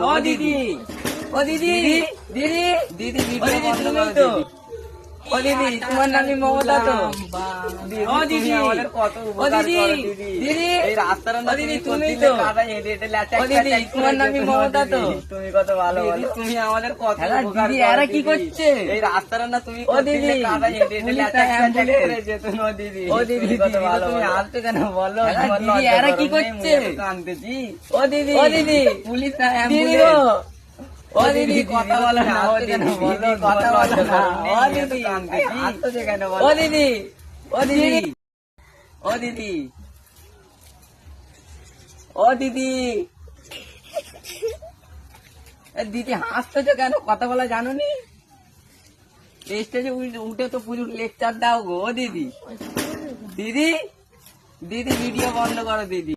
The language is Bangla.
ও দিদি, ও দিদি, দিদি, দিদি, তুমি তো, ও দিদি, তোমার নামই মমতা তো। ও দিদি, ও দিদি, দিদি, এই রাস্তার দিদি তুমি তো, ও দিদি, তোমার নামই মমতা তো। তুমি কত ভালো, তুমি আমাদের কত দিদি, এরা কি করছে? এই রাস্তার না তুমি, ও দিদি, ও দিদি, কত ভালো, তুমি আসতে কেন বলো? দিদি, এরা কি করছে? কানতেছি, ও দিদি, ও দিদি, পুলিশ না অ্যাম্বুলেন্স। ও দিদি, কথা বলো না, ও দিদি, কথা বলো না, ও দিদি, ও দিদি, ও দিদি, ও দিদি, ও দিদি, দিদি হাসতেছো কেন? কথা বলা জানো নি? স্টেজে উঠে তো পুরো লেকচার দাও গো। ও দিদি, দিদি, দিদি ভিডিও বন্ধ করো দিদি।